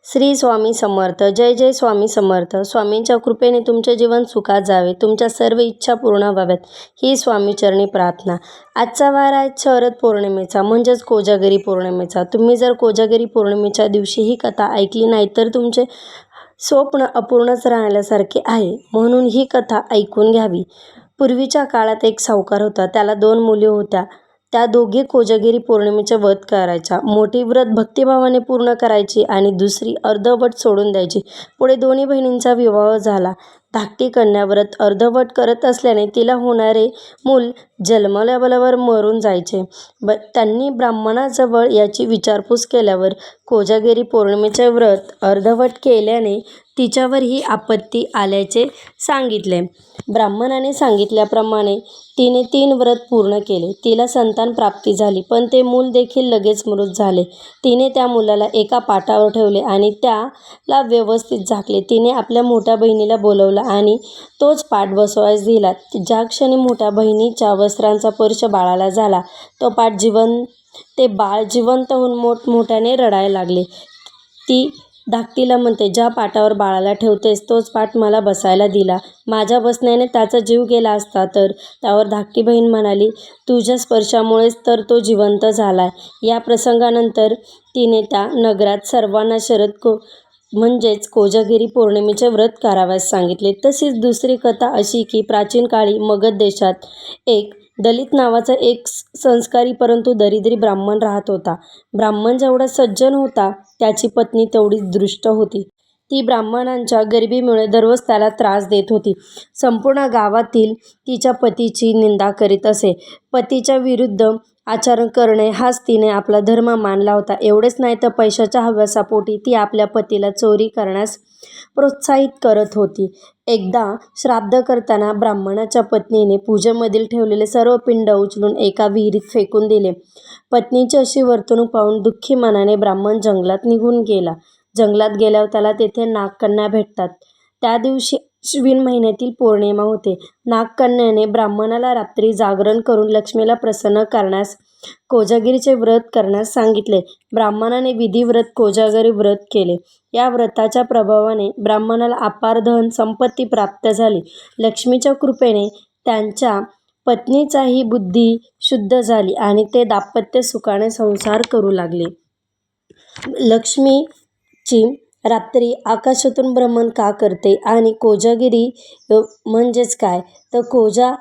श्री स्वामी समर्थ. जय जय स्वामी समर्थ. स्वामींच्या कृपेने तुमचे जीवन सुखात जावे, तुमच्या सर्व इच्छा पूर्ण व्हाव्यात ही स्वामीचरणी प्रार्थना. आजचा वार आहे शरद पौर्णिमेचा म्हणजेच कोजागिरी पौर्णिमेचा. तुम्ही जर कोजागिरी पौर्णिमेच्या दिवशी ही कथा ऐकली नाही तर तुमचे स्वप्न अपूर्णच राहिल्यासारखे आहे, म्हणून ही कथा ऐकून घ्यावी. पूर्वीच्या काळात एक सावकार होता. त्याला 2 मुली होत्या. त्या दोघी कोजागिरी पौर्णिमेचे व्रत करायच्या. मोठी व्रत भक्तिभावाने पूर्ण करायची आणि दुसरी अर्धवट सोडून द्यायची. पुढे दोन्ही बहिणींचा विवाह झाला. धाकटी कन्या व्रत अर्धवट करत असल्याने तिला होणारे मूल जन्मल्याबरोबर मरून जायचे. त्यांनी ब्राह्मणाजवळ याची विचारपूस केल्यावर कोजागिरी पौर्णिमेचे व्रत अर्धवट केल्याने तिच्यावर ही आपत्ती आल्याचे सांगितले. ब्राह्मणाने सांगितल्याप्रमाणे तिने 3 व्रत पूर्ण केले. तिला संतान प्राप्ती झाली, पण ते मूल देखील लगेच मृत झाले. तिने त्या मुलाला एका पाटावर ठेवले आणि त्याला व्यवस्थित झाकले. तिने आपल्या मोठ्या बहिणीला बोलावलं आणि तोच पाट बसवायला दिला. ज्या क्षणी मोठ्या बहिणीच्या वस्त्रांचा स्पर्श बाळाला झाला, ते बाळ जिवंत होऊन मोठमोठ्याने रडायला लागले. ती धाकटीला म्हणते, ज्या पाटावर बाळाला ठेवतेस तोच पाट मला बसायला दिला. माझ्या बसण्याने त्याचा जीव गेला असता तर. त्यावर धाकटी बहीण म्हणाली, तुझ्या स्पर्शामुळेच तर तो जिवंत झालाय. या प्रसंगानंतर तिने त्या नगरात सर्वांना म्हणजेच कोजागिरी पौर्णिमेचे व्रत करावयास सांगितले. तशीच दुसरी कथा अशी की प्राचीन काळी मगध देशात एक दलित नावाचा एक संस्कारी परंतु दरिद्री ब्राह्मण राहत होता. ब्राह्मण जेवढा सज्जन होता त्याची पत्नी तेवढीच दुष्ट होती. ती ब्राह्मणांच्या गरिबीमुळे दररोज त्याला त्रास देत होती. संपूर्ण गावातील तिच्या पतीची निंदा करीत असे. पतीच्या विरुद्ध आचरण करणे हाच तिने आपला धर्म मानला होता. एवढेच नाही तर पैशाच्या हव्यासापोटी ती आपल्या पतीला चोरी करण्यास प्रोत्साहित करत होती. एकदा श्राद्ध करताना ब्राह्मणाच्या पत्नीने पूजेमधील ठेवलेले सर्व पिंड उचलून एका विहिरीत फेकून दिले. पत्नीची अशी वर्तणूक पाहून दुःखी मनाने ब्राह्मण जंगलात निघून गेला. जंगलात गेल्यावर त्याला तेथे नागकन्या भेटतात. त्या दिवशी अश्विन महिन्यातील पौर्णिमा होते. नागकन्याने ब्राह्मणाला रात्री जागरण करून लक्ष्मीला प्रसन्न करण्यास कोजागिरीचे व्रत करण्यास सांगितले. ब्राह्मणाने विधिव्रत कोजागिरी व्रत केले. या व्रताच्या प्रभावाने ब्राह्मणाला अपार धन संपत्ती प्राप्त झाली. लक्ष्मीच्या कृपेने त्यांच्या पत्नीचाही बुद्धी शुद्ध झाली आणि ते दाम्पत्य सुखाने संसार करू लागले. लक्ष्मीची रात्री आकाशातून भ्रमण का करते आणि कोजागिरी म्हणजेच काय तर कोजा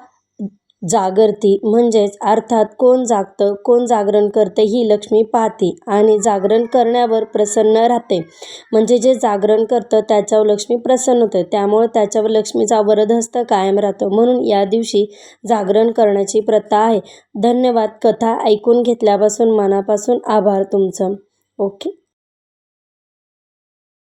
जागरती म्हणजेच अर्थात कोण जागतं कोण जागरण करते ही लक्ष्मी पाहते आणि जागरण करण्यावर प्रसन्न राहते. म्हणजे जे जागरण करतं त्याच्यावर लक्ष्मी प्रसन्न होते, त्यामुळे त्याच्यावर लक्ष्मीचा वरदहस्त कायम राहतो. म्हणून या दिवशी जागरण करण्याची प्रथा आहे. धन्यवाद. कथा ऐकून घेतल्यापासून मनापासून आभार तुमचं. ओके.